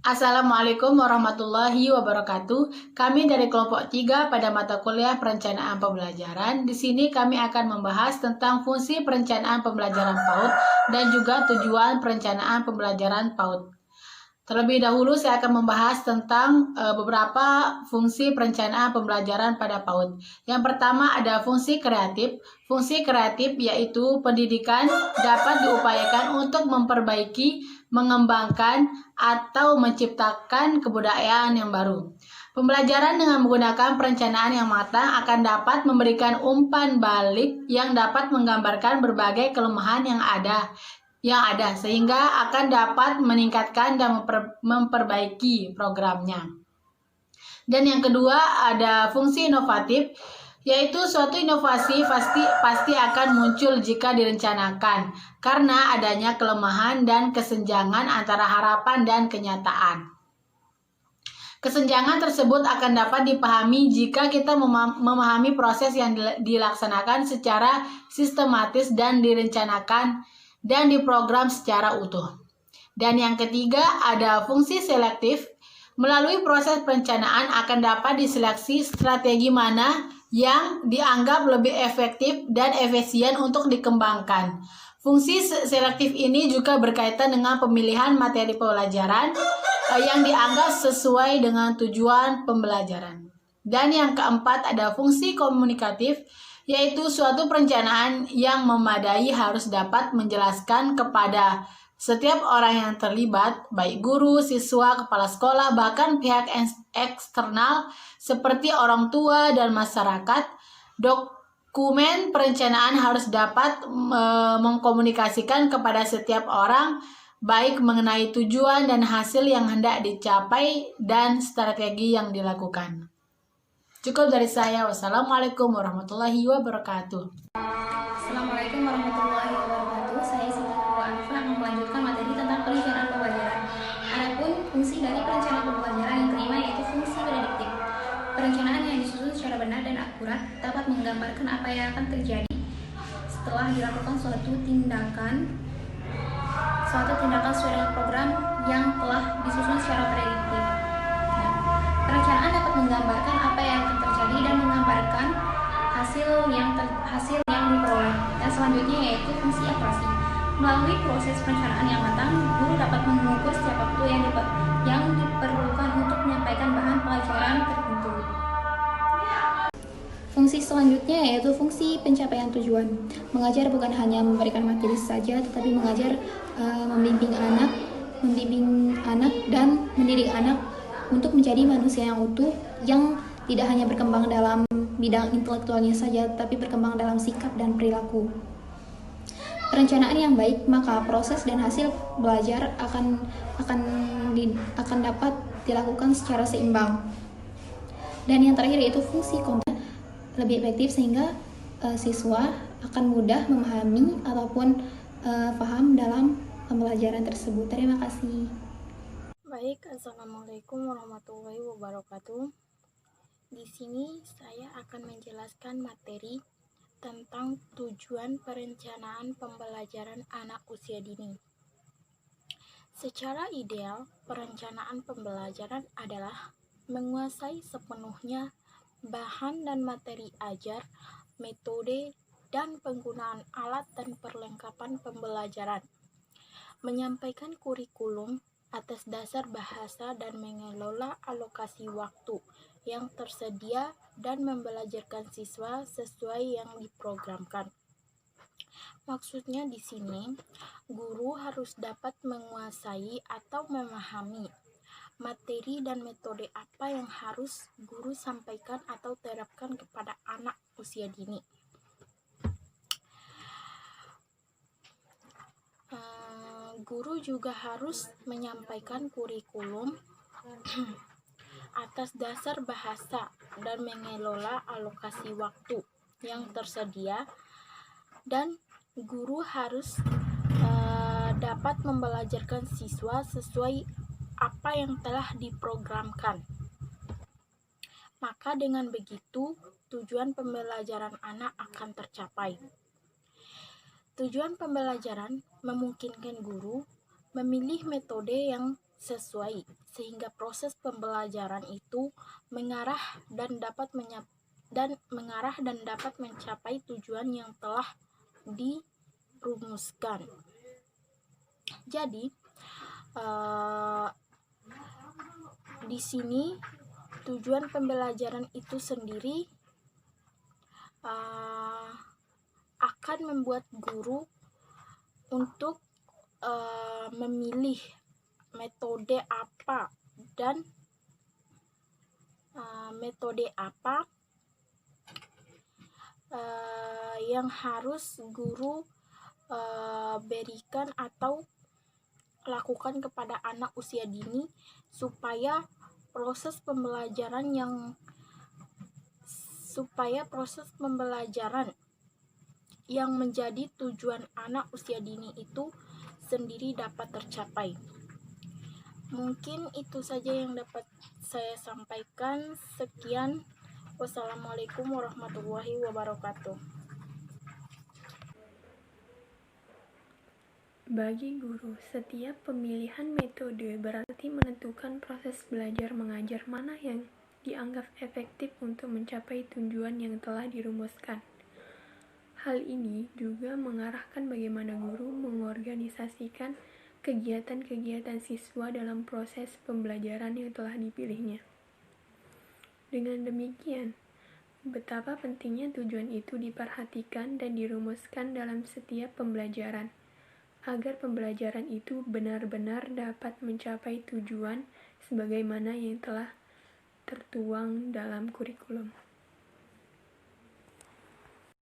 Assalamualaikum warahmatullahi wabarakatuh. Kami dari kelompok 3 pada mata kuliah perencanaan pembelajaran. Di sini kami akan membahas tentang fungsi perencanaan pembelajaran PAUD dan juga tujuan perencanaan pembelajaran PAUD. Terlebih dahulu saya akan membahas tentang beberapa fungsi perencanaan pembelajaran pada PAUD. Yang pertama ada fungsi kreatif. Fungsi kreatif yaitu pendidikan dapat diupayakan untuk memperbaiki, mengembangkan, atau menciptakan kebudayaan yang baru. Pembelajaran dengan menggunakan perencanaan yang matang akan dapat memberikan umpan balik yang dapat menggambarkan berbagai kelemahan yang ada sehingga akan dapat meningkatkan dan memperbaiki programnya. Dan yang kedua ada fungsi inovatif, yaitu suatu inovasi pasti akan muncul jika direncanakan karena adanya kelemahan dan kesenjangan antara harapan dan kenyataan. Kesenjangan tersebut akan dapat dipahami jika kita memahami proses yang dilaksanakan secara sistematis dan direncanakan dan diprogram secara utuh. Dan yang ketiga ada fungsi selektif. Melalui proses perencanaan akan dapat diseleksi strategi mana yang dianggap lebih efektif dan efisien untuk dikembangkan. Fungsi selektif ini juga berkaitan dengan pemilihan materi pembelajaran yang dianggap sesuai dengan tujuan pembelajaran. Dan yang keempat ada fungsi komunikatif, yaitu suatu perencanaan yang memadai harus dapat menjelaskan kepada setiap orang yang terlibat, baik guru, siswa, kepala sekolah, bahkan pihak eksternal seperti orang tua dan masyarakat. Dokumen perencanaan harus dapat mengkomunikasikan kepada setiap orang, baik mengenai tujuan dan hasil yang hendak dicapai dan strategi yang dilakukan. Cukup dari saya. Wassalamualaikum warahmatullahi wabarakatuh. Assalamualaikum warahmatullahi wabarakatuh. Saya Siti Anfa akan melanjutkan materi tentang perencanaan pembelajaran. Adapun fungsi dari perencanaan pembelajaran yang kelima yaitu fungsi prediktif. Perencanaan yang disusun secara benar dan akurat dapat menggambarkan apa yang akan terjadi setelah dilakukan suatu tindakan sesuai dengan program yang telah disusun secara prediktif. Perencanaan dapat menggambarkan apa yang akan terjadi dan menggambarkan hasil yang diperoleh. Dan selanjutnya yaitu fungsi akurasi. Melalui proses perencanaan yang matang, guru dapat mengukur setiap waktu yang diperlukan untuk menyampaikan bahan pelajaran tertentu. Fungsi selanjutnya yaitu fungsi pencapaian tujuan. Mengajar bukan hanya memberikan materi saja, tetapi mengajar membimbing anak dan mendidik anak untuk menjadi manusia yang utuh, yang tidak hanya berkembang dalam bidang intelektualnya saja, tapi berkembang dalam sikap dan perilaku. Perencanaan yang baik, maka proses dan hasil belajar akan dapat dilakukan secara seimbang. Dan yang terakhir yaitu fungsi konten lebih efektif sehingga siswa akan mudah memahami ataupun paham dalam pembelajaran tersebut. Terima kasih. Baik, Assalamualaikum warahmatullahi wabarakatuh. Di sini saya akan menjelaskan materi tentang tujuan perencanaan pembelajaran anak usia dini. Secara ideal, perencanaan pembelajaran adalah menguasai sepenuhnya bahan dan materi ajar, metode, dan penggunaan alat dan perlengkapan pembelajaran, menyampaikan kurikulum atas dasar bahasa dan mengelola alokasi waktu yang tersedia dan membelajarkan siswa sesuai yang diprogramkan. Maksudnya di sini, guru harus dapat menguasai atau memahami materi dan metode apa yang harus guru sampaikan atau terapkan kepada anak usia dini. Guru juga harus menyampaikan kurikulum atas dasar bahasa dan mengelola alokasi waktu yang tersedia, dan guru harus dapat membelajarkan siswa sesuai apa yang telah diprogramkan. Maka dengan begitu, tujuan pembelajaran anak akan tercapai. Tujuan pembelajaran memungkinkan guru memilih metode yang sesuai, sehingga proses pembelajaran itu mengarah dan dapat mencapai tujuan yang telah dirumuskan. Jadi di sini tujuan pembelajaran itu sendiri akan membuat guru untuk memilih metode apa yang harus guru berikan atau lakukan kepada anak usia dini, supaya proses pembelajaran yang menjadi tujuan anak usia dini itu sendiri dapat tercapai. Mungkin itu saja yang dapat saya sampaikan. Sekian. Wassalamualaikum warahmatullahi wabarakatuh. Bagi guru, setiap pemilihan metode berarti menentukan proses belajar mengajar mana yang dianggap efektif untuk mencapai tujuan yang telah dirumuskan. Hal ini juga mengarahkan bagaimana guru mengorganisasikan kegiatan-kegiatan siswa dalam proses pembelajaran yang telah dipilihnya. Dengan demikian, betapa pentingnya tujuan itu diperhatikan dan dirumuskan dalam setiap pembelajaran, agar pembelajaran itu benar-benar dapat mencapai tujuan sebagaimana yang telah tertuang dalam kurikulum.